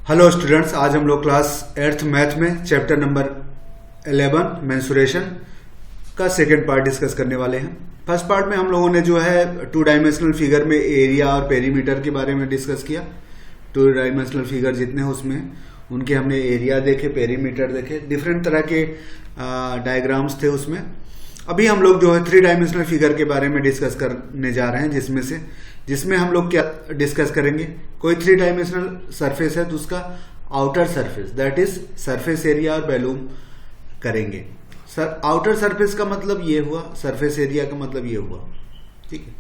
Hello students, आज हम लोग क्लास 8th मैथ में चैप्टर नंबर 11 मेंसुरेशन का सेकेंड पार्ट डिस्कस करने वाले हैं। फर्स्ट पार्ट में हम लोगों ने जो है 2 डायमेंशनल फिगर में एरिया और पेरीमीटर के बारे में डिस्कस किया। 2 डायमेंशनल फिगर जितने हैं उसमें उनके हमने एरिया देखे, पेरीमीटर देखे, डिफरेंट तरह के डायग्राम्स थे उसमें। अभी हम लोग जो है 3 डायमेंशनल फिगर के बारे में डिस्कस करने जा रहे हैं, जिसमें हम लोग क्या डिस्कस करेंगे। कोई 3 डायमेंशनल सरफेस है तो उसका outer surface, that is surface area और वॉल्यूम करेंगे। आउटर सरफेस का मतलब ये हुआ, सरफेस एरिया का मतलब ये हुआ, ठीक है।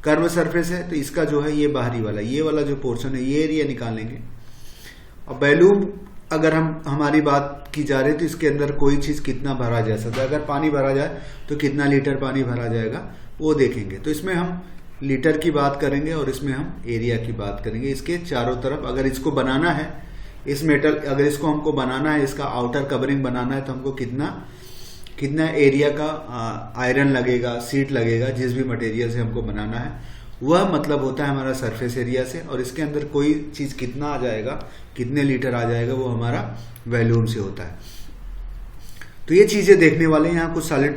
कर्व सरफेस है तो इसका जो है ये बाहरी वाला, ये वाला जो पोर्शन है ये एरिया निकालेंगे। और वॉल्यूम अगर हमारी बात की जा रही है तो इसके अंदर कोई चीज कितना भरा जा सकता है। अगर पानी भरा जाए तो कितना लीटर पानी भरा जाएगा वो देखेंगे। तो इसमें हम लीटर की बात करेंगे और इसमें हम एरिया की बात करेंगे। इसके चारों तरफ अगर इसको बनाना है, इस मेटल अगर इसको हमको बनाना है, इसका आउटर कवरिंग बनाना है तो हमको कितना एरिया का आयरन लगेगा, सीट लगेगा, जिस भी मटेरियल से हमको बनाना है वह मतलब होता है हमारा सरफेस एरिया से। और इसके अंदर कोई चीज कितना आ जाएगा, कितने लीटर आ जाएगा, वो हमारा वॉल्यूम से होता है। तो ये चीजें देखने वाले हैं। यहाँ कुछ सॉलिड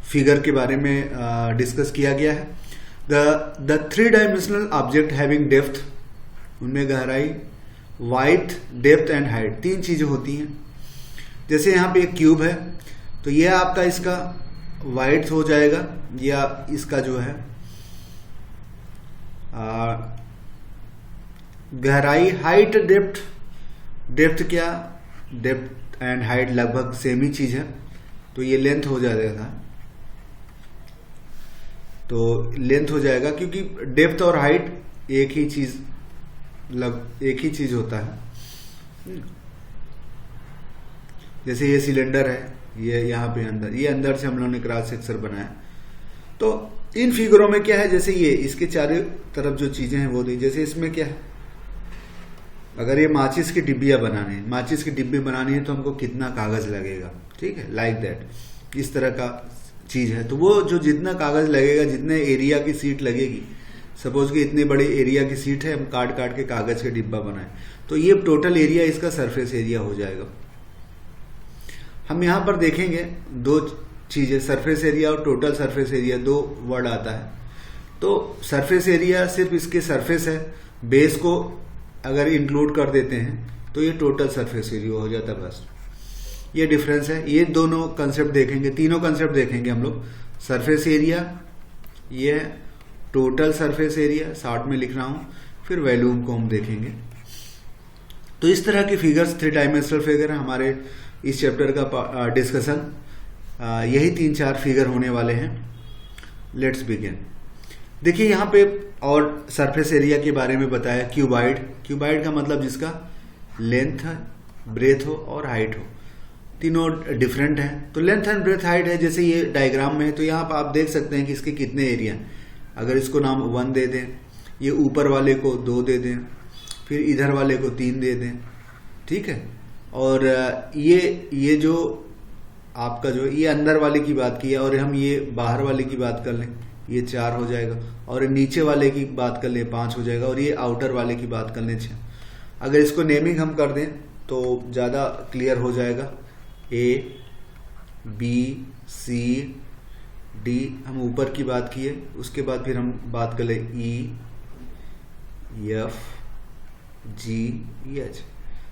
फिगर के बारे में डिस्कस किया गया है। The 3 dimensional object having depth, उनमें गहराई, वाइड, डेप्थ एंड हाइट, 3 चीजें होती हैं। जैसे यहाँ पे एक क्यूब है तो ये आपका इसका वाइड हो जाएगा, या इसका जो है गहराई, हाइट, डेप्थ क्या, डेप्थ एंड हाइट लगभग सेम ही चीज है तो ये लेंथ हो जाएगा। तो लेंथ हो जाएगा क्योंकि डेप्थ और हाइट एक ही चीज होता है। जैसे ये सिलेंडर है, ये यहाँ पे अंदर, ये अंदर से हम लोगों ने क्रॉस सेक्शन बनाया। तो इन फिगरों में क्या है, जैसे ये इसके चारों तरफ जो चीजें हैं वो दी। जैसे इसमें क्या है, अगर ये माचिस की डिब्बियां बनानी है, माचिस की डिब्बी बनानी है तो हमको कितना कागज लगेगा, ठीक है, लाइक दैट, इस तरह का चीज है। तो वो जो जितना कागज लगेगा, जितने एरिया की सीट लगेगी, सपोज कि इतने बड़े एरिया की सीट है, हम काट के कागज का डिब्बा बनाए तो ये टोटल एरिया इसका सरफेस एरिया हो जाएगा। हम यहां पर देखेंगे 2 चीजें, सरफेस एरिया और टोटल सरफेस एरिया, 2 वर्ड आता है। तो सरफेस एरिया सिर्फ इसके सरफेस है, बेस को अगर इंक्लूड कर देते हैं तो ये टोटल सरफेस एरिया हो जाता है। बस ये डिफरेंस है। ये दोनों कंसेप्ट देखेंगे, तीनों कंसेप्ट देखेंगे हम लोग। सरफेस एरिया, ये है टोटल सरफेस एरिया, शॉर्ट में लिख रहा हूं, फिर वॉल्यूम को हम देखेंगे। तो इस तरह की फिगर्स 3 डायमेंशनल फिगर है हमारे इस चैप्टर का डिस्कशन। यही 3-4 फिगर होने वाले हैं। Let's begin. देखिए यहाँ पे और सरफेस एरिया के बारे में बताया, क्यूबाइड का मतलब जिसका लेंथ है, ब्रेथ हो और हाइट हो, तीनों डिफरेंट है। तो लेंथ एंड ब्रेथ हाइट है, जैसे ये डायग्राम में है तो यहाँ पर आप देख सकते हैं कि इसके कितने एरिया हैं। अगर इसको नाम 1 दे दें, ये ऊपर वाले को 2 दे दें, फिर इधर वाले को 3 दे दें, ठीक है। और ये जो आपका जो ये अंदर वाले की बात की है, और हम ये बाहर वाले की बात कर लें, ये 4 हो जाएगा। और नीचे वाले की बात कर लें 5 हो जाएगा। और ये आउटर वाले की बात कर लें 6। अगर इसको नेमिंग हम कर दें तो ज्यादा क्लियर हो जाएगा। A, B, C, D, हम ऊपर की बात किए, उसके बाद फिर हम बात कर ले E, F, G, H।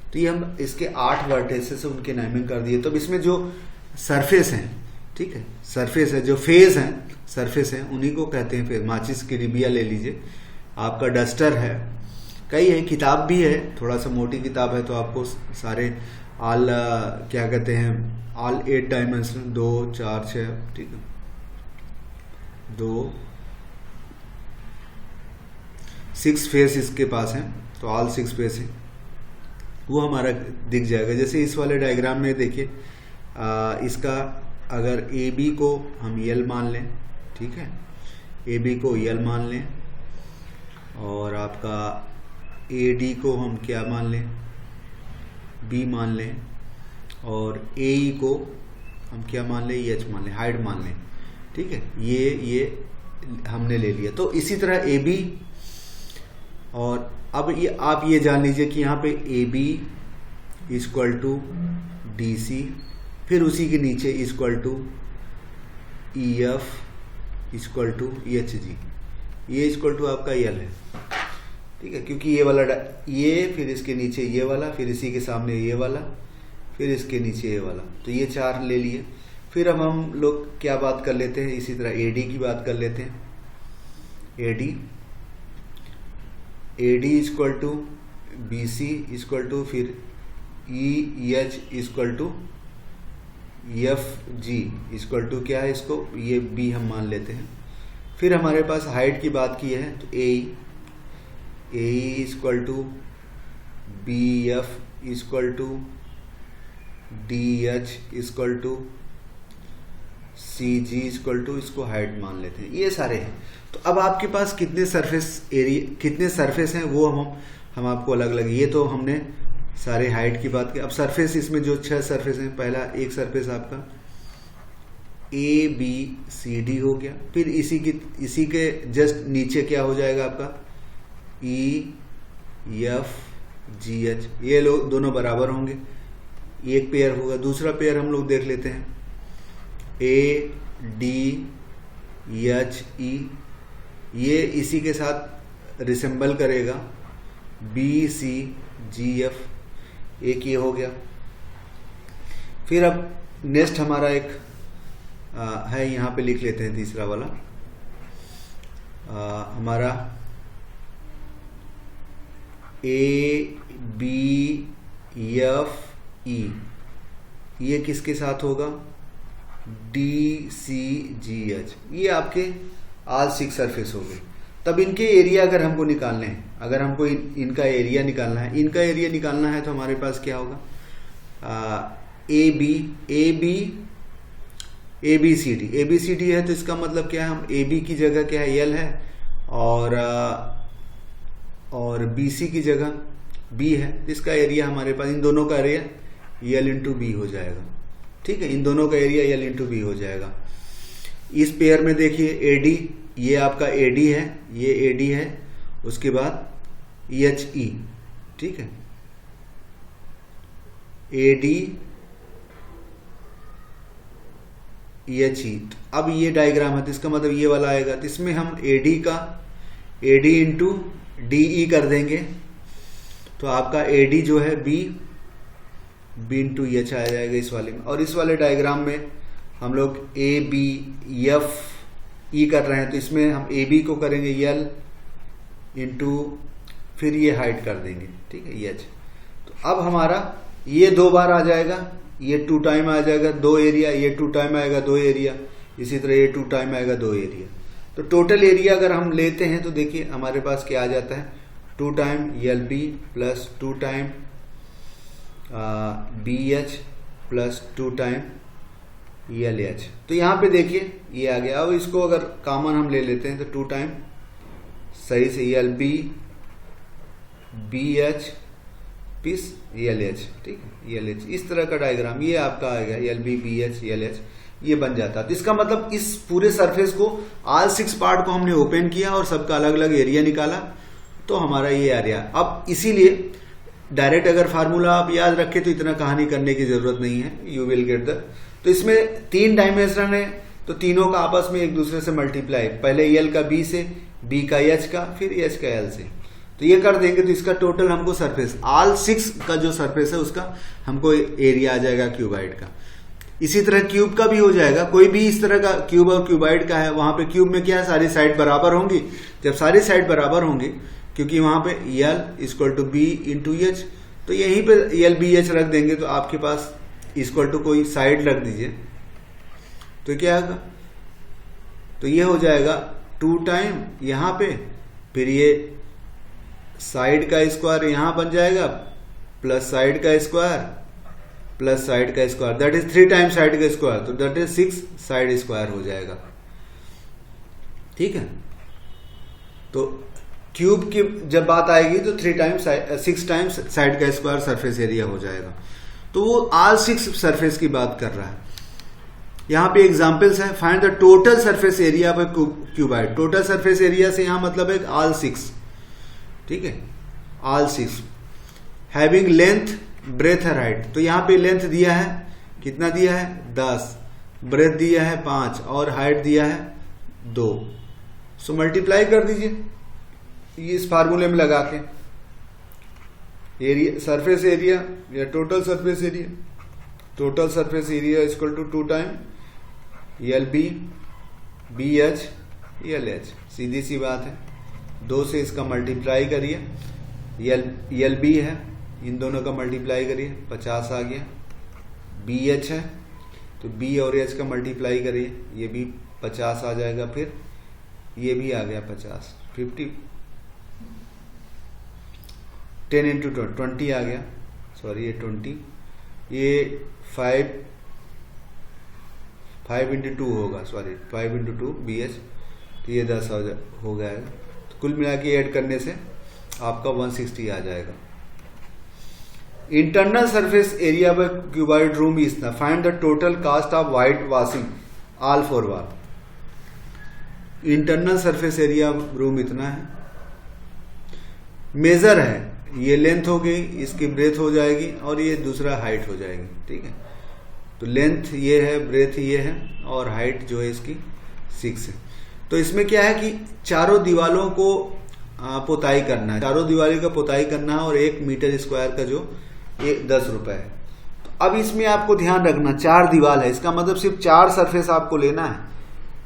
तो ये हम इसके 8 वर्टेसेस से उनके नेमिंग कर दिए। तो अब इसमें जो सरफेस हैं, ठीक है, सरफेस है, जो फेज हैं, सरफेस है, उन्हीं को कहते हैं फेज। माचिस की डिबिया ले लीजिए, आपका डस्टर है, कई है, किताब भी है, थोड़ा सा मोटी किताब है तो आपको सारे क्या कहते हैं, ऑल 8 डायमेंशन, 2, 4, 6, ठीक है, 2, 6 फेस इसके पास है तो ऑल 6 फेस है, वो हमारा दिख जाएगा। जैसे इस वाले डायग्राम में देखिए, इसका अगर AB को हम L मान लें, ठीक है, AB को L मान लें, और आपका AD को हम क्या मान लें, B मान लें, और AE को हम क्या मान लें, H मान लें, हाइट मान लें, ठीक है। ये हमने ले लिया। तो इसी तरह AB, और अब ये आप ये जान लीजिए कि यहाँ पे AB equal to D C, फिर उसी के नीचे equal to E F equal to H G, ये इक्वल टू आपका एल है, ठीक है, क्योंकि ये वाला ये, फिर इसके नीचे ये वाला, फिर इसी के सामने ये वाला, फिर इसके नीचे ये वाला, तो ये 4 ले लिए। फिर अब हम लोग क्या बात कर लेते हैं, इसी तरह एडी की बात कर लेते हैं। AD equal to B C equal to फिर E H equal to F G equal to क्या है, इसको ये बी हम मान लेते हैं। फिर हमारे पास हाइट की बात की है तो A equal to B F equal to D H equal to C G equal to, इसको हाइट मान लेते हैं। ये सारे हैं। तो अब आपके पास कितने सरफेस हैं वो हम आपको अलग अलग, ये तो हमने सारे हाइट की बात की। अब सरफेस, इसमें जो 6 सरफेस हैं, पहला एक सरफेस आपका ए बी सी डी हो गया, फिर इसी के जस्ट नीचे क्या हो जाएगा आपका ई एफ जी एच, ये लोग दोनों बराबर होंगे, एक पेयर होगा। दूसरा पेयर हम लोग देख लेते हैं ए डी एच ई, ये इसी के साथ रिसेंबल करेगा बी सी जी एफ, एक ये हो गया। फिर अब नेक्स्ट हमारा एक है, यहाँ पे लिख लेते हैं तीसरा वाला हमारा ए बी एफ ई, ये किसके साथ होगा डी सी जी एच, ये आपके ऑल 6 सरफेस हो गए। तब इनके एरिया अगर हमको निकालने हैं, अगर हमको इनका एरिया निकालना है, तो हमारे पास क्या होगा ए बी सी डी है, तो इसका मतलब क्या है, हम ए बी की जगह क्या है एल है, और बी सी की जगह बी है, इसका एरिया हमारे पास, इन दोनों का एरिया एल इंटू बी हो जाएगा, ठीक है, इन दोनों का एरिया एल इंटू बी हो जाएगा। इस पेयर में देखिए एडी, ये आपका एडी है, ये एडी है, उसके बाद एच ई, ठीक है, एडी एच ई। अब ये डायग्राम है, तो इसका मतलब ये वाला आएगा, तो इसमें हम एडी इंटू डी ई कर देंगे, तो आपका एडी जो है बी इंटू एच आ जाएगा इस वाले में। और इस वाले डायग्राम में हम लोग ए बी एफ ई कर रहे हैं, तो इसमें हम ए बी को करेंगे एल इंटू फिर ये हाइट कर देंगे, ठीक है, एच। तो अब हमारा ये 2 बार आ जाएगा, ये 2 टाइम आ जाएगा 2 एरिया, ये 2 टाइम आएगा 2 एरिया, इसी तरह ये 2 टाइम आएगा 2 एरिया। तो टोटल एरिया अगर हम लेते हैं तो देखिए हमारे पास क्या आ जाता है, 2 time L B plus 2 time B H plus 2 time L H. तो यहाँ पे देखिए ये आ गया। अब इसको अगर कॉमन हम ले लेते हैं तो 2 टाइम सही से एल बी एच पीस एल एच, ठीक है, एल एच, इस तरह का डायग्राम ये आपका आएगा, L B H L H, ये बन जाता है। तो इसका मतलब इस पूरे सरफेस को ऑल 6 पार्ट को हमने ओपन किया और सबका अलग अलग एरिया निकाला, तो हमारा ये एरिया। अब इसीलिए डायरेक्ट अगर फार्मूला आप याद रखें तो इतना कहानी करने की जरूरत नहीं है, यू विल गेट द। तो इसमें 3 डायमेंशन है, तो तीनों का आपस में एक दूसरे से मल्टीप्लाई, पहले एल का बी से, बी का एच का, फिर एच का एल से, तो ये कर देंगे। तो इसका टोटल हमको सरफेस ऑल 6 का जो सरफेस है उसका हमको एरिया आ जाएगा क्यूबाइड का। इसी तरह क्यूब का भी हो जाएगा, कोई भी इस तरह का क्यूब और क्यूबाइड का है, वहां पे क्यूब में क्या है, सारी साइड बराबर होंगी। जब सारी साइड बराबर होंगी, क्योंकि वहां पे L equal to B into H, तो यहीं पे एल बी एच रख देंगे, तो आपके पास इक्वल टू कोई साइड रख दीजिए, तो क्या होगा, तो ये हो जाएगा 2 टाइम यहां पे, फिर ये साइड का स्क्वायर यहां बन जाएगा, प्लस साइड का स्क्वायर प्लस साइड का square, that is 3 time side का स्क्वायर, तो दैट इज 6 साइड स्क्वायर हो जाएगा, ठीक है। तो क्यूब की जब बात आएगी तो 6 टाइम साइड का स्क्वायर सरफेस एरिया हो जाएगा। तो वो ऑल 6 सरफेस की बात कर रहा है। यहां पे एग्जांपल्स है, find the total surface area of cuboid. Total surface area से यहां मतलब है ऑल 6, ठीक है, ऑल 6 हैविंग लेंथ ब्रेथ है हाइट। तो यहाँ पे लेंथ दिया है, कितना दिया है 10, ब्रेथ दिया है 5 और हाइट दिया है 2। सो मल्टीप्लाई कर दीजिए इस फार्मूले में लगा के, एरिया सरफेस एरिया या total surface area, total surface area equal to 2 time L B B H L H. सीधी सी बात है, 2 से इसका मल्टीप्लाई करिए, एल बी है, इन दोनों का मल्टीप्लाई करिए 50 आ गया। बी एच है तो बी और एच का मल्टीप्लाई करिए, ये भी 50 आ जाएगा, फिर ये भी आ गया 50, 50 10 इंटू 20 आ गया, सॉरी ये 20, ये 5 इंटू 2 होगा, सॉरी 5 इंटू 2 बी एच, तो ये 10 हो जाएगा। तो कुल मिला के ऐड करने से आपका 160 आ जाएगा। Internal surface area by cuboid room is ना, find the total cost of white washing all for wall. Internal surface area room इतना है, मेजर है, ये लेंथ हो गई, इसकी ब्रेथ हो जाएगी और ये दूसरा हाइट हो जाएगी, ठीक है। तो लेंथ ये है, ब्रेथ ये है और हाइट जो है इसकी 6 है। तो इसमें क्या है कि चारों दीवालों को पुताई करना है, चारों दीवारों का पुताई करना है और 1 मीटर स्क्वायर का जो 10 रुपए है। तो अब इसमें आपको ध्यान रखना 4 दीवार है, इसका मतलब सिर्फ 4 सरफेस आपको लेना है,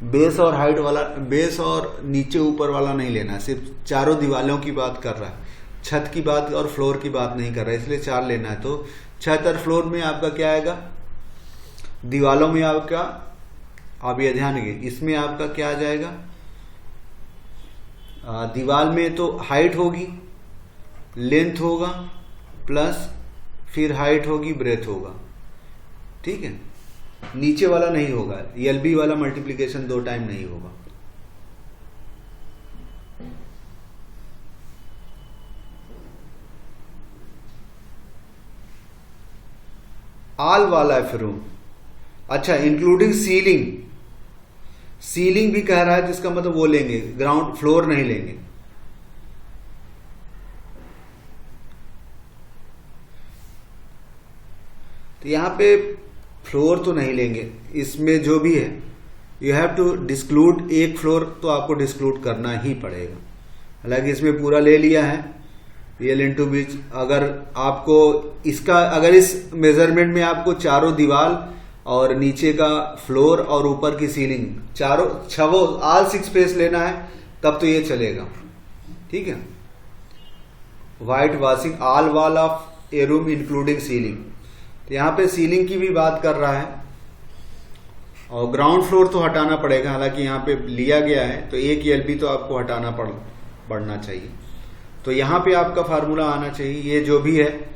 बेस और हाइट वाला, बेस और नीचे ऊपर वाला नहीं लेना है, सिर्फ चारों दीवारों की बात कर रहा है, छत की बात और फ्लोर की बात नहीं कर रहा है, इसलिए 4 लेना है। तो छत और फ्लोर में आपका क्या आएगा, दीवालों में आपका, आप ये ध्यान रखिए, इसमें आपका क्या आ जाएगा, दीवार में तो हाइट होगी, लेंथ होगा, प्लस फिर हाइट होगी, ब्रेथ होगा, ठीक है। नीचे वाला नहीं होगा, एलबी वाला मल्टीप्लिकेशन 2 टाइम नहीं होगा। ऑल वाला है फिर रूम, अच्छा इंक्लूडिंग सीलिंग, सीलिंग भी कह रहा है, जिसका मतलब वो लेंगे, ग्राउंड फ्लोर नहीं लेंगे। तो यहां पे फ्लोर तो नहीं लेंगे, इसमें जो भी है यू हैव टू डिस्क्लूड, एक फ्लोर तो आपको डिस्क्लूड करना ही पड़ेगा। हालांकि इसमें पूरा ले लिया है एल इंटू बीच, अगर आपको इसका, अगर इस मेजरमेंट में आपको चारों दीवार और नीचे का फ्लोर और ऊपर की सीलिंग चारों छवो ऑल 6 स्पेस लेना है तब तो ये चलेगा, ठीक है। White washing all wall of A room including ceiling, तो यहां पे सीलिंग की भी बात कर रहा है और ग्राउंड फ्लोर तो हटाना पड़ेगा, हालांकि यहां पे लिया गया है तो एक एलबी तो आपको हटाना पड़ना चाहिए। तो यहां पे आपका फार्मूला आना चाहिए, ये जो भी है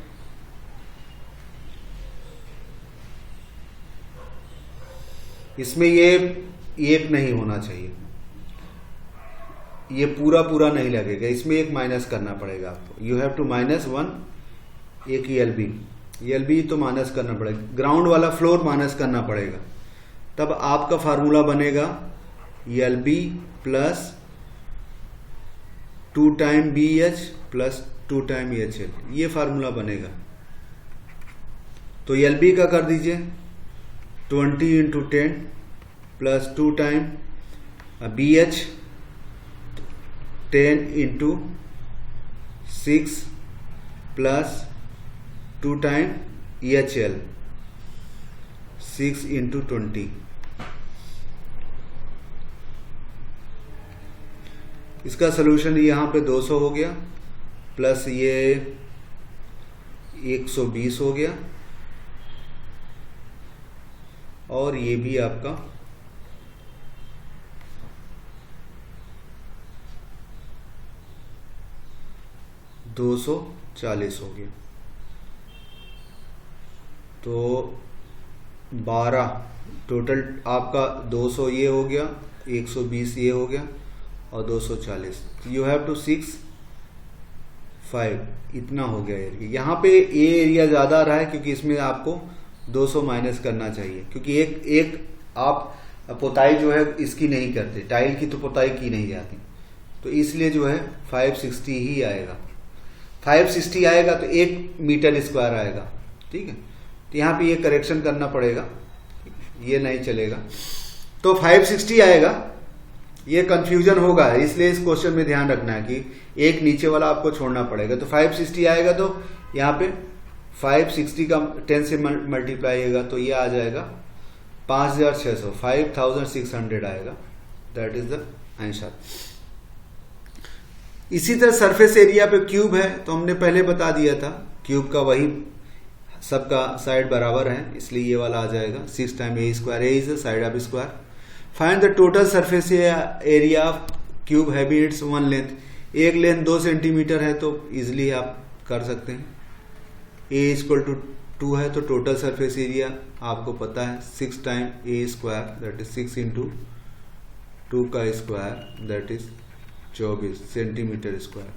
इसमें ये एक नहीं होना चाहिए, ये पूरा नहीं लगेगा, इसमें एक माइनस करना पड़ेगा आपको, यू हैव टू -1 एक एलबी तो माइनस करना पड़ेगा, ग्राउंड वाला फ्लोर माइनस करना पड़ेगा, तब आपका फार्मूला बनेगा L B plus 2 time B H plus 2 time H L, ये फार्मूला बनेगा। तो एलबी का कर दीजिए 20 into 10 plus 2 time B H 10 into 6 plus 2 time H L 6 into 20। इसका सोल्यूशन यहां पे 200 हो गया प्लस ये 120 हो गया और ये भी आपका 240 हो गया। तो 12 टोटल आपका 200 ये हो गया, 120 ये हो गया और 240, यू हैव टू 5 इतना हो गया एरिया। यहाँ पे ये एरिया ज्यादा आ रहा है क्योंकि इसमें आपको 200 माइनस करना चाहिए, क्योंकि एक आप पोताई जो है इसकी नहीं करते, टाइल की तो पोताई की नहीं जाती, तो इसलिए जो है 560 ही आएगा। 560 आएगा तो 1 मीटर स्क्वायर आएगा, ठीक है। तो यहाँ पे ये करेक्शन करना पड़ेगा, ये नहीं चलेगा। तो 560 आएगा, ये कंफ्यूजन होगा, इसलिए इस क्वेश्चन में ध्यान रखना है कि एक नीचे वाला आपको छोड़ना पड़ेगा। तो 560 आएगा तो यहाँ पे 560 का 10 से मल्टीप्लाई होगा तो ये आ जाएगा 5600, 5600 आएगा, दैट इज द आंसर। इसी तरह सरफेस एरिया पे क्यूब है तो हमने पहले बता दिया था, क्यूब का वही सबका साइड बराबर है, इसलिए ये वाला आ जाएगा 6 time A square, A is the side of square. Find the total surface area of cube having its 1 length. एक लेंथ 2 सेंटीमीटर है तो इजिली आप कर सकते हैं। ए इक्वल टू 2 है तो टोटल सरफेस एरिया आपको पता है 6 time A square, that is 6 into 2 का square, that is 24 centimetre square.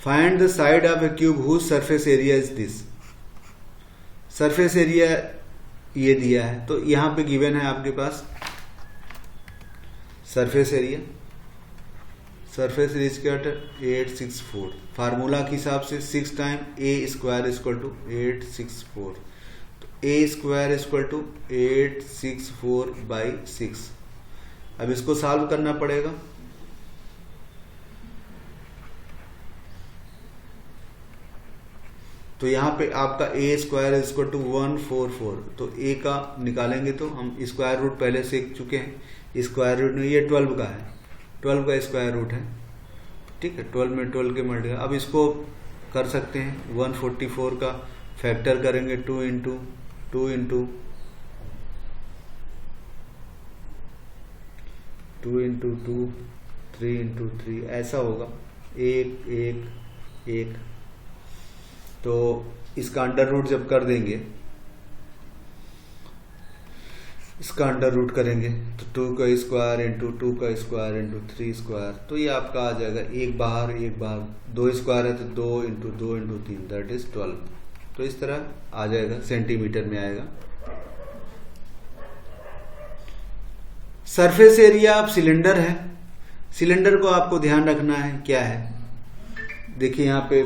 Find the side of a cube whose surface area is this. Surface area ये दिया है तो यहां पे गिवन है आपके पास surface area, surface area 864, formula के हिसाब से 6 time A square equal to 864, तो ए स्क्वायर इक्वल टू 864/6। अब इसको सॉल्व करना पड़ेगा। तो यहाँ पे आपका ए स्क्वायर इक्वल टू 144, तो ए का निकालेंगे तो हम स्क्वायर रूट पहले सीख चुके हैं, स्क्वायर रूट में ये 12 का है, 12 का स्क्वायर रूट है, ठीक है। 12 में 12 के मल्टीप्लाई, अब इसको कर सकते हैं 144 का फैक्टर करेंगे 2 इंटू 2 इंटू 2 इंटू 2, 3 इंटू 3, ऐसा होगा 1 1 1। तो इसका अंडर रूट जब कर देंगे, इसका अंडर रूट करेंगे तो 2 का स्क्वायर इंटू 2 का स्क्वायर इंटू 3 स्क्वायर, तो ये आपका आ जाएगा एक बाहर 2 स्क्वायर है तो 2 इंटू 2 इंटू 3, दैट इज 12। तो इस तरह आ जाएगा, सेंटीमीटर में आएगा। सरफेस एरिया ऑफ सिलेंडर है, सिलेंडर को आपको ध्यान रखना है क्या है, देखिए यहाँ पे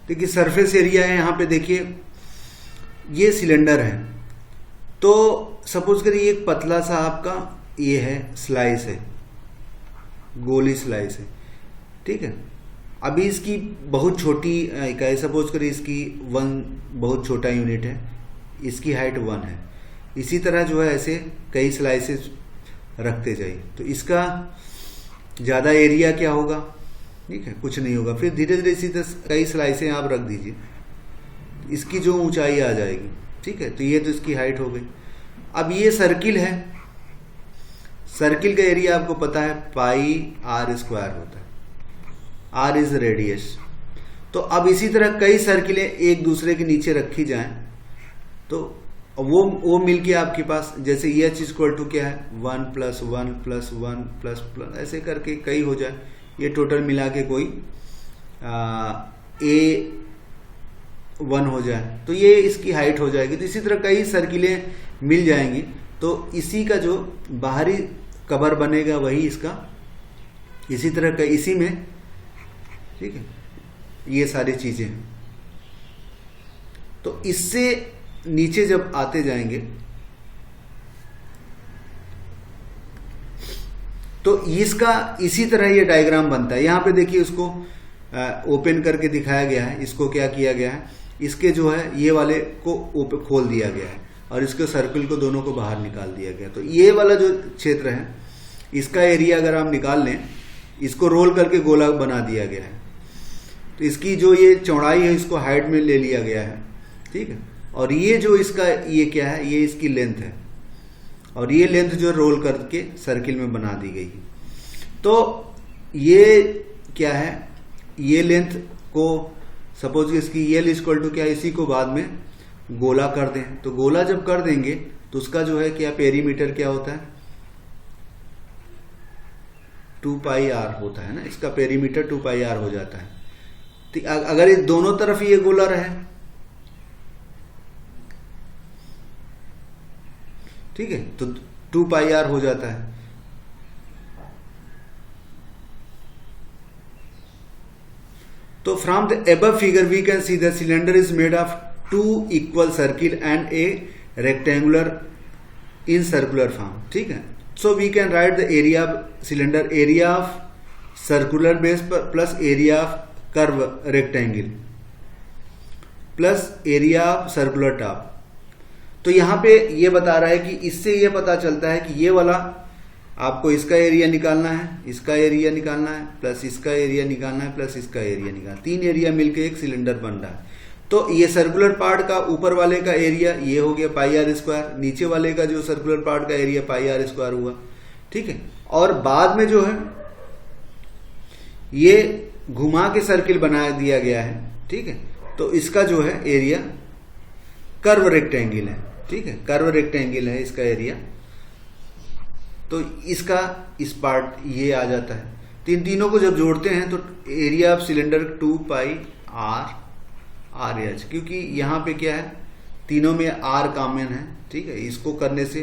देखिए सरफेस एरिया है, यहाँ पे देखिए ये सिलेंडर है। तो सपोज करिए एक पतला सा आपका ये है स्लाइस है, गोली स्लाइस है, ठीक है। अभी इसकी बहुत छोटी इकाई, सपोज करिए इसकी 1 बहुत छोटा यूनिट है, इसकी हाइट 1 है। इसी तरह जो है ऐसे कई स्लाइसेस रखते जाइए तो इसका ज़्यादा एरिया क्या होगा, ठीक है, कुछ नहीं होगा। फिर धीरे धीरे इसी तरह कई स्लाइसें आप रख दीजिए, इसकी जो ऊंचाई आ जाएगी, ठीक है। तो ये तो इसकी हाइट हो गई। अब ये सर्किल है, सर्किल का एरिया आपको पता है पाई r स्क्वायर होता है, r इज रेडियस। तो अब इसी तरह कई सर्किलें एक दूसरे के नीचे रखी जाएं तो वो मिलके आपके पास जैसे h इक्वल टू क्या है 1 + 1 + 1 + ऐसे करके कई हो जाए, ये टोटल मिला के कोई A1 हो जाए तो ये इसकी हाइट हो जाएगी। तो इसी तरह कई सर्किलें मिल जाएंगी तो इसी का जो बाहरी कवर बनेगा वही इसका, इसी तरह का इसी में, ठीक है, ये सारी चीजें। तो इससे नीचे जब आते जाएंगे तो इसका इसी तरह ये डायग्राम बनता है। यहां पे देखिए उसको ओपन करके दिखाया गया है, इसको क्या किया गया है, इसके जो है ये वाले को खोल दिया गया है और इसके सर्किल को दोनों को बाहर निकाल दिया गया। तो ये वाला जो क्षेत्र है इसका एरिया अगर आप निकाल लें, इसको रोल करके गोला बना दिया गया है। तो इसकी जो ये चौड़ाई है इसको हाइट में ले लिया गया है, ठीक है। और ये जो इसका ये क्या है, ये इसकी लेंथ है और ये लेंथ जो रोल करके सर्किल में बना दी गई है। तो ये क्या है, ये लेंथ को सपोज इसकी ये इक्वल टू क्या, इसी को बाद में गोला कर दें। तो गोला जब कर देंगे तो उसका जो है क्या पेरीमीटर क्या होता है 2πr होता है ना, इसका पेरीमीटर 2πr हो जाता है। तो अगर ये दोनों तरफ ये गोला रहे, ठीक है, तो 2πr हो जाता है। तो from the above figure we can see the cylinder is made of 2 equal circle and a rectangular in circular form, ठीक है। So we can write the area of cylinder, area of circular base plus area of curve rectangle plus area of circular top. तो यहां पे ये बता रहा है कि इससे ये पता चलता है कि ये वाला आपको इसका एरिया निकालना है, इसका एरिया निकालना है, प्लस इसका एरिया निकालना है, प्लस इसका एरिया निकालना है। 3 एरिया मिलके एक सिलेंडर बन रहा है। तो ये सर्कुलर पार्ट का ऊपर वाले का एरिया ये हो गया पाई आर स्क्वायर, नीचे वाले का जो सर्कुलर पार्ट का एरिया पाई आर स्क्वायर हुआ, ठीक है। और बाद में जो है ये घुमा के सर्किल बना दिया गया है, ठीक है। तो इसका जो है एरिया कर्व रेक्टेंगल है, ठीक है, कर्व रेक्टेंगल है इसका एरिया। तो इसका इस पार्ट ये आ जाता है। तो इन तीनों को जब जोड़ते हैं तो area of cylinder 2 pi R H, क्योंकि यहां पे क्या है तीनों में आर कॉमन है, ठीक है। इसको करने से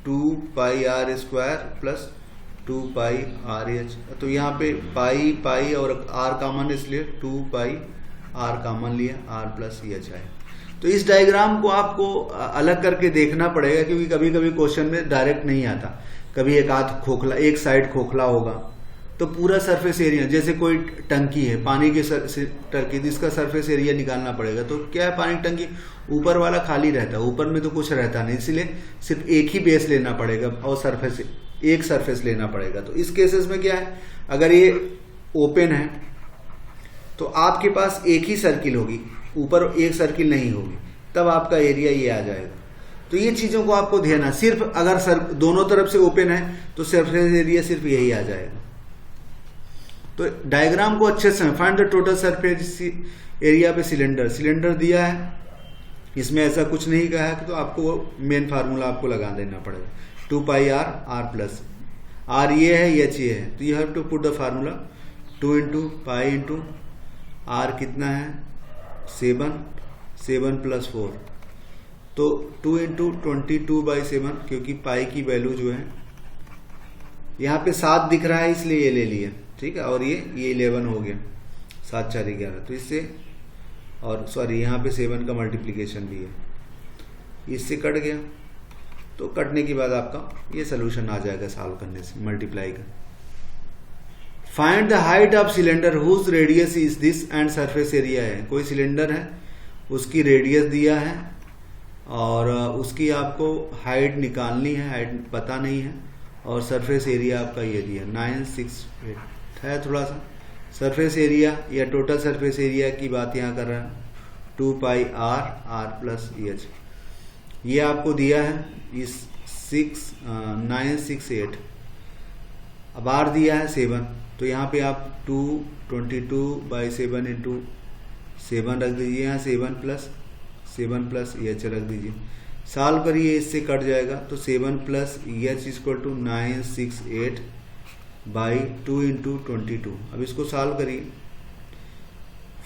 2 pi R square plus 2 pi R H. तो यहाँ पे पाई पाई और आर कॉमन है, इसलिए 2 पाई आर कॉमन लिया, आर प्लस एच आए। तो इस डायग्राम को आपको अलग करके देखना पड़ेगा, क्योंकि कभी कभी क्वेश्चन में डायरेक्ट नहीं आता, कभी एक आध खोखला, एक साइड खोखला होगा। तो पूरा सरफेस एरिया, जैसे कोई टंकी है पानी की टंकी, इसका सरफेस एरिया निकालना पड़ेगा। तो क्या है, पानी टंकी ऊपर वाला खाली रहता है, ऊपर में तो कुछ रहता नहीं, इसलिए सिर्फ एक ही बेस लेना पड़ेगा और सरफेस एक सरफेस लेना पड़ेगा। तो इस केसेस में क्या है, अगर ये ओपन है तो आपके पास एक ही सर्किल होगी, ऊपर एक सर्किल नहीं होगी, तब आपका एरिया ये आ जाएगा। तो ये चीजों को आपको ध्यान है। सिर्फ अगर दोनों तरफ से ओपन है तो सरफेस एरिया सिर्फ यही आ जाएगा। तो डायग्राम को अच्छे से find the total surface area पे सिलेंडर दिया है, इसमें ऐसा कुछ नहीं कहा है, तो आपको मेन फार्मूला आपको लगा देना पड़ेगा 2 पाई आर प्लस आर ये है, एच ये है। तो you have to put the formula 2 into pi into R कितना है 7 प्लस 4, तो 2 इंटू 22/7, क्योंकि पाई की वैल्यू जो है यहाँ पे 7 दिख रहा है इसलिए ये ले लिया, ठीक है। और ये 11 हो गया, 7 4 11। तो इससे और सॉरी यहाँ पे 7 का मल्टीप्लीकेशन भी है, इससे कट गया। तो कटने के बाद आपका ये सोल्यूशन आ जाएगा सॉल्व करने से, मल्टीप्लाई का। Find the height of cylinder whose radius is this and surface area है। कोई सिलेंडर है, उसकी रेडियस दिया है और उसकी आपको हाइट निकालनी है, हाइट पता नहीं है, और सरफेस एरिया आपका ये दिया 968 है। थोड़ा सा सरफेस एरिया या टोटल सरफेस एरिया की बात यहाँ कर रहा है 2 पाई आर प्लस एच, ये आपको दिया है इस 968। अब आर दिया है 7, तो यहाँ पे आप 222/7 इंटू 7 रख दीजिए, यहाँ 7 प्लस एच रख दीजिए। सॉल्व करिए, इससे कट जाएगा। तो 7 plus H equal to 968/2 into 22। अब इसको सॉल्व करिए,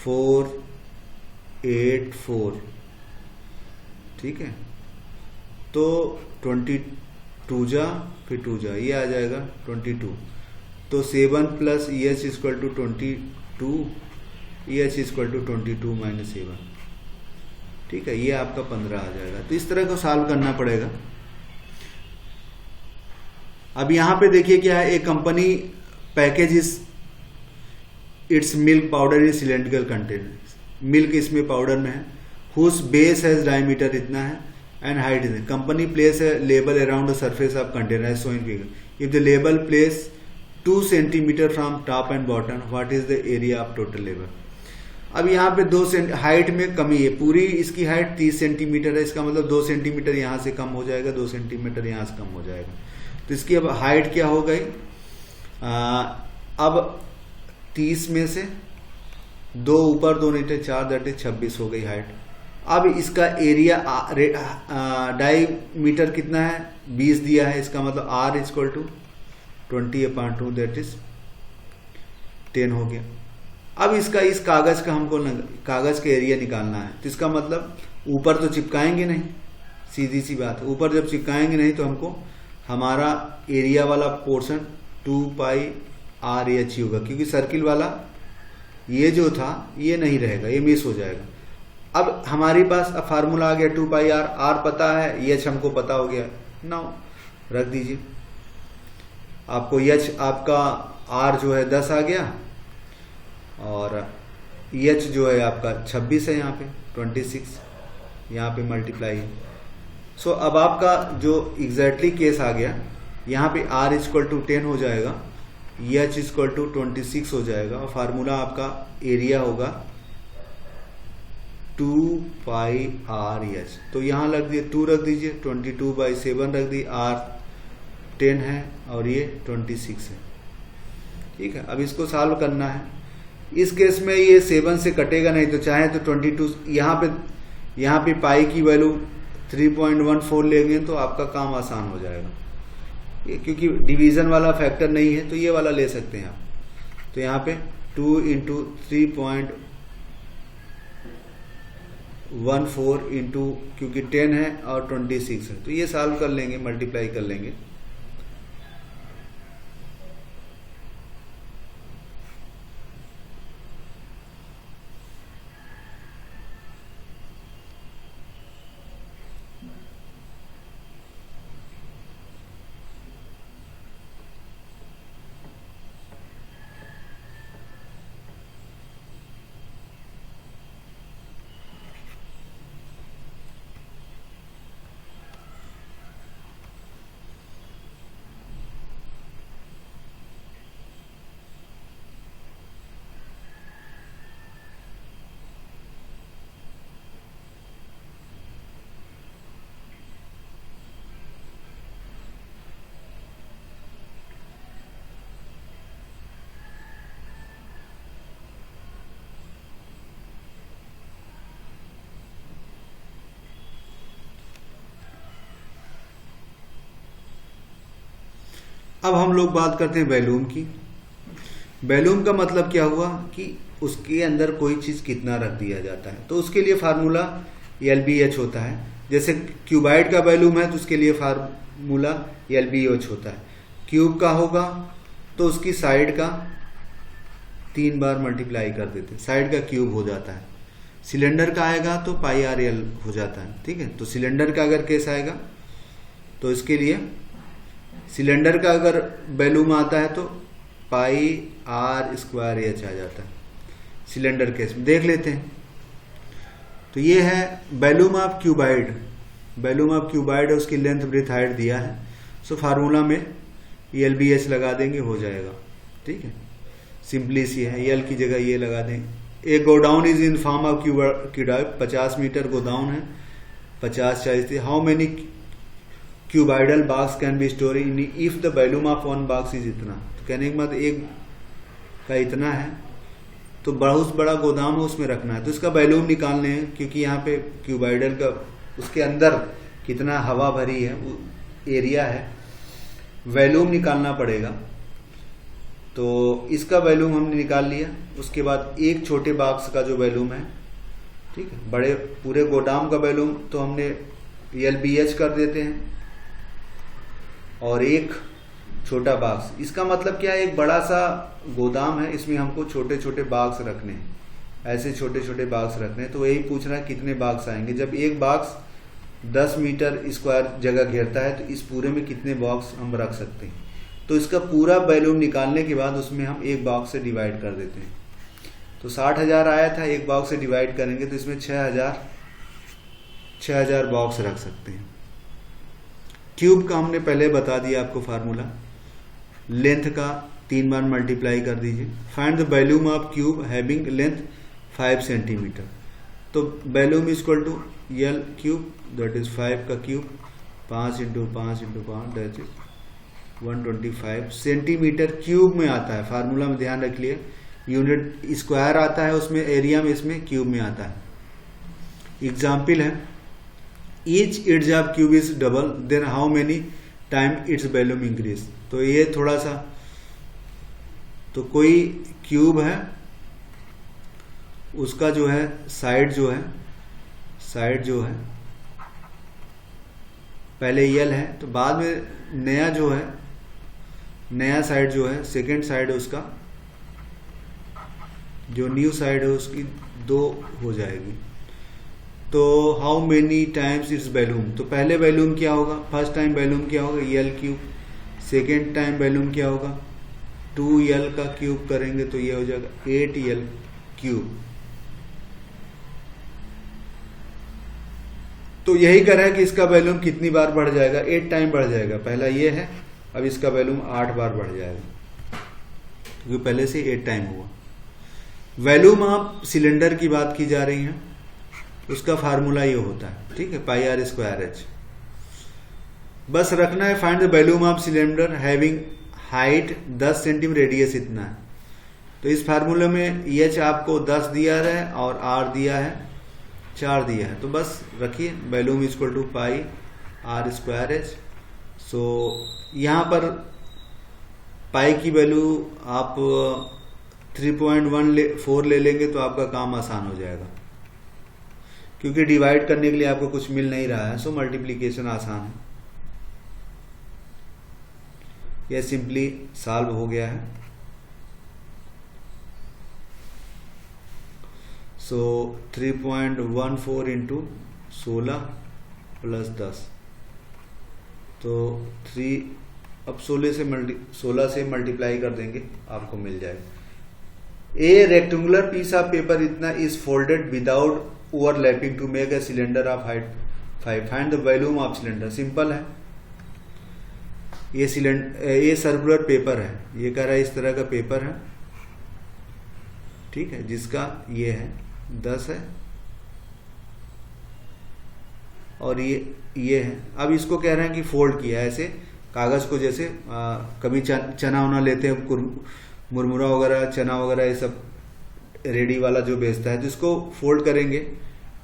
484, ठीक है। तो 22 जा फिर 2 जा, ये आ जाएगा 22। तो 7 plus H equal to 22, H equal to 22 - 7, ठीक है। ये आपका 15 आ जाएगा। तो इस तरह को सॉल्व करना पड़ेगा। अब यहां पे देखिए क्या है, एक company package its milk powder in cylindrical container, milk इसमें पाउडर में है, हुज बेस हैज डायमीटर इतना है एंड हाइट इतना। Company place a label around the surface of container as shown figure. If the label place 2 centimetre from top and bottom, what is the area of total label. अब यहाँ पे 2 height में कमी है, पूरी इसकी height 30 centimetre है, इसका मतलब 2 सेंटीमीटर यहाँ से कम हो जाएगा, 2 सेंटीमीटर यहाँ से कम हो जाएगा। तो इसकी अब हाइट क्या हो गई, अब 30 में से 2 ऊपर 2 नीचे 4, दैट इज 26 हो गई हाइट। अब इसका एरिया डायमीटर कितना है 20 दिया है, इसका मतलब R equal to 20/2 that is 10 हो गया। अब इसका इस कागज का हमको कागज का एरिया निकालना है, तो इसका मतलब ऊपर तो चिपकाएंगे नहीं, सीधी सी बात है, ऊपर जब चिपकाएंगे नहीं तो हमको हमारा एरिया वाला पोर्शन 2 पाई आर एच होगा, क्योंकि सर्किल वाला ये जो था ये नहीं रहेगा, ये मिस हो जाएगा। अब हमारे पास अब फार्मूला आ गया 2 पाई आर, आर पता है, एच हमको पता हो गया, नाउ रख दीजिए। आपको एच आपका आर जो है 10 आ गया और एच जो है आपका 26 है, यहाँ पे 26 यहाँ पे मल्टीप्लाई है। सो अब आपका जो एग्जैक्टली केस आ गया, यहाँ पे r इक्वल टू 10 हो जाएगा, एच इक्वल टू 26 हो जाएगा और फार्मूला आपका एरिया होगा 2 पाई आर एच। तो यहाँ लग दिए 2 रख दीजिए, 22/7 रख दी, r 10 है और ये 26 है। ठीक है, अब इसको सॉल्व करना है। इस केस में ये 7 से कटेगा नहीं, तो चाहे तो 22 यहाँ पे पाई की वैल्यू 3.14 लेंगे तो आपका काम आसान हो जाएगा। ये क्योंकि डिवीजन वाला फैक्टर नहीं है तो ये वाला ले सकते हैं आप। तो यहाँ पे 2 इंटू 3.14 इंटू, क्योंकि 10 है और 26 है, तो ये सॉल्व कर लेंगे, मल्टीप्लाई कर लेंगे। अब हम लोग बात करते हैं वैल्यूम की। वैल्यूम का मतलब क्या हुआ कि उसके अंदर कोई चीज कितना रख दिया जाता है, तो उसके लिए फार्मूला LBH होता है। जैसे क्यूबाइड का वैल्यूम है तो उसके लिए फार्मूला LBH होता है। क्यूब का होगा तो उसकी साइड का 3 बार मल्टीप्लाई कर देते, साइड का क्यूब हो जाता है। सिलेंडर का आएगा तो पाई RL हो जाता है। ठीक है, तो सिलेंडर का अगर केस आएगा तो इसके लिए सिलेंडर का अगर वैल्यूम आता है तो पाई R²H आ जाता है। सिलेंडर केस में देख लेते हैं। तो ये है volume of cuboid. Volume of cuboid है, उसकी लेंथ ब्रेथ हाइट दिया है। सो फार्मूला में LBH लगा देंगे, हो जाएगा। ठीक है, सिंपली सी है, L की जगह ये लगा देंगे। A godown is in form of cuboid, 50 metre godown है, 50 चाहिए। How many cuboidal box can be store in if the volume of 1 box is इतना। तो कहने के मतलब एक का इतना है तो बहुत बड़ा गोदाम है, उसमें रखना है, तो इसका वैल्यूम निकालने हैं, क्योंकि यहाँ पे क्यूबाइडल का उसके अंदर कितना हवा भरी है, एरिया है, वैल्यूम निकालना पड़ेगा। तो इसका वैल्यूम हमने निकाल लिया। उसके बाद एक छोटे बॉक्स का जो वैल्यूम है, ठीक है, बड़े पूरे गोदाम का वैल्यूम तो हमने LBH कर देते हैं, और एक छोटा बॉक्स। इसका मतलब क्या है, एक बड़ा सा गोदाम है, इसमें हमको छोटे छोटे बॉक्स रखने हैं, ऐसे छोटे छोटे बॉक्स रखने हैं। तो यही पूछ रहा है कितने बॉक्स आएंगे। जब एक बॉक्स 10 मीटर स्क्वायर जगह घेरता है तो इस पूरे में कितने बॉक्स हम रख सकते हैं। तो इसका पूरा वैल्यूम निकालने के बाद उसमें हम एक बॉक्स से डिवाइड कर देते हैं। तो 60,000 आया था, एक बॉक्स से डिवाइड करेंगे तो इसमें 6,000 बॉक्स रख सकते हैं। क्यूब का हमने पहले बता दिया आपको फार्मूला, लेंथ का 3 बार मल्टीप्लाई कर दीजिए। Find the volume of cube having length 5 centimetre. तो volume equal to L cube, that is 5 का cube, 5 into 5 into 5, that is 125 centimetre cube में आता है। फार्मूला में ध्यान रख लिए, यूनिट स्क्वायर आता है उसमें, एरिया में इसमें क्यूब में आता है। एग्जाम्पल है, each edge of cube is double, then how many time its volume increase. तो ये थोड़ा सा, तो कोई क्यूब है, उसका जो है साइड जो है पहले L है, तो बाद में नया जो है, नया साइड जो है, सेकेंड साइड उसका जो न्यू साइड है उसकी 2 हो जाएगी। तो how many times it's volume, तो पहले वैल्यूम क्या होगा, फर्स्ट टाइम वैल्यूम क्या होगा यल क्यूब, सेकेंड टाइम वैल्यूम क्या होगा 2l का क्यूब करेंगे तो ये हो जाएगा 8l क्यूब। तो यही करा है कि इसका वैल्यूम कितनी बार बढ़ जाएगा, 8 टाइम बढ़ जाएगा। पहला ये है, अब इसका वैल्यूम 8 बार बढ़ जाएगा क्योंकि पहले से 8 टाइम हुआ। वैल्यूम आप सिलेंडर की बात की जा रही है, उसका फार्मूला ये होता है, ठीक है, पाई आर स्क्वायर एच। बस रखना है find the volume of cylinder having height 10 centimetre radius इतना है। तो इस फार्मूले में एच आपको 10 दिया है और आर दिया है 4 दिया है, तो बस रखिए volume equal to pi R square H. So यहाँ पर पाई की वैल्यू आप 3.14 ले लेंगे तो आपका काम आसान हो जाएगा, क्योंकि डिवाइड करने के लिए आपको कुछ मिल नहीं रहा है, सो मल्टीप्लीकेशन आसान है। यह सिंपली सॉल्व हो गया है। सो 3.14 इंटू 16 प्लस 10, तो 3 अब 16 से मल्टीप्लाई कर देंगे आपको मिल जाएगा। A rectangular piece of paper इतना is folded without overlapping to make a cylinder of height 5, find the volume of cylinder. Simple है, ये सर्कुलर पेपर है, ये कह रहा है इस तरह का पेपर है, ठीक है, जिसका ये है 10 है और ये है। अब इसको कह रहे हैं कि फोल्ड किया है, ऐसे कागज को जैसे कभी चना उना लेते हैं, मुरमुरा वगैरह चना वगैरह ये सब रेडी वाला जो बेचता है, तो इसको फोल्ड करेंगे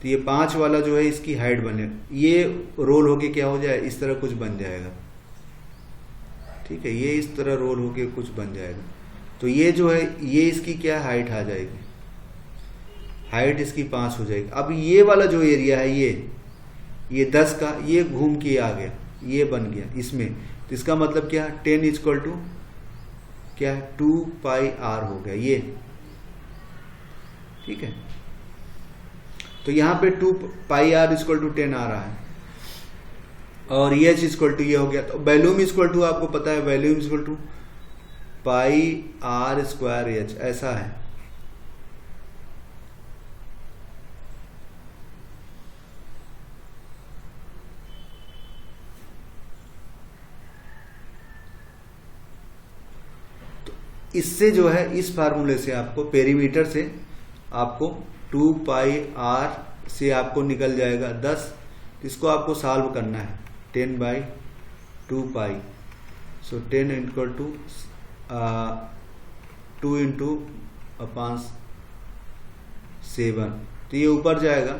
तो ये 5 वाला जो है इसकी हाइट बने, ये रोल होके क्या हो जाए इस तरह कुछ बन जाएगा, ठीक है, ये इस तरह रोल होके कुछ बन जाएगा। तो ये जो है ये इसकी क्या हाइट आ जाएगी, हाइट इसकी 5 हो जाएगी। अब ये वाला जो एरिया है ये 10 का, ये घूम के आ गया, ये बन गया इसमें, तो इसका मतलब क्या है 10 इक्वल टू क्या है 2 पाई आर हो गया ये, ठीक है। तो यहां पे 2 पाई आर इक्वल टू 10 आ रहा है और ये एच इक्वल टू ये हो गया। तो वैल्यूम इक्वल टू आपको पता है, volume equal to pi R square H, ऐसा है। तो इससे जो है इस फार्मूले से आपको पेरीमीटर से आपको 2 पाई आर से आपको निकल जाएगा 10, इसको आपको सॉल्व करना है 10/2 पाई। सो 10 इक्वल टू 2 इंटू 7, तो ये ऊपर जाएगा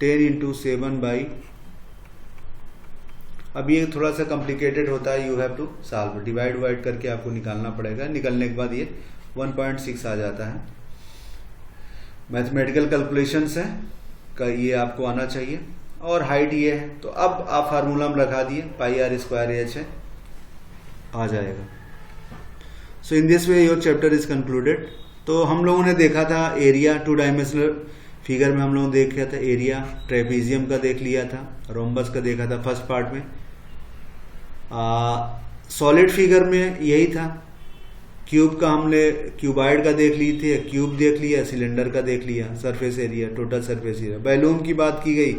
10 इंटू 7 बाई, अब ये थोड़ा सा कॉम्प्लिकेटेड होता है, you have to solve, divide wide करके आपको निकालना पड़ेगा, निकलने के बाद ये 1.6 आ जाता है। मैथमेटिकल कैलकुलेशंस है का ये आपको आना चाहिए, और हाइट ये है। तो अब आप फार्मूला में लगा दिए पाई आर स्क्वायर एच है, आ जाएगा। So in this way your chapter is concluded. तो हम लोगों ने देखा था एरिया, 2 डायमेंशनल फिगर में हम लोगों ने देखा था एरिया, ट्रेपेजियम का देख लिया था, रोम्बस का देखा था फर्स्ट पार्ट में। सॉलिड फिगर में यही था, क्यूब का हमने क्यूबाइड का देख ली थी, क्यूब देख लिया, सिलेंडर का देख लिया, surface area, total surface area. Volume की बात की गई,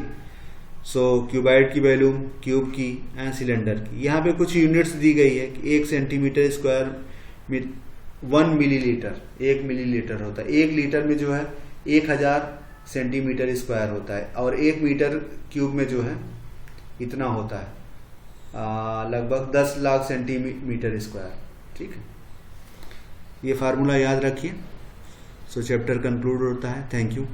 सो क्यूबाइड की वैल्यूम, क्यूब की एंड सिलेंडर की। यहाँ पे कुछ यूनिट्स दी गई है कि 1 सेंटीमीटर स्क्वायर 1 मिलीलीटर, 1 मिलीलीटर होता है। 1 लीटर में जो है 1000 सेंटीमीटर स्क्वायर होता है, और 1 मीटर क्यूब में जो है इतना होता है लगभग 10 लाख सेंटीमीटर स्क्वायर, ठीक है। ये फार्मूला याद रखिए। सो चैप्टर कंक्लूड होता है। Thank you.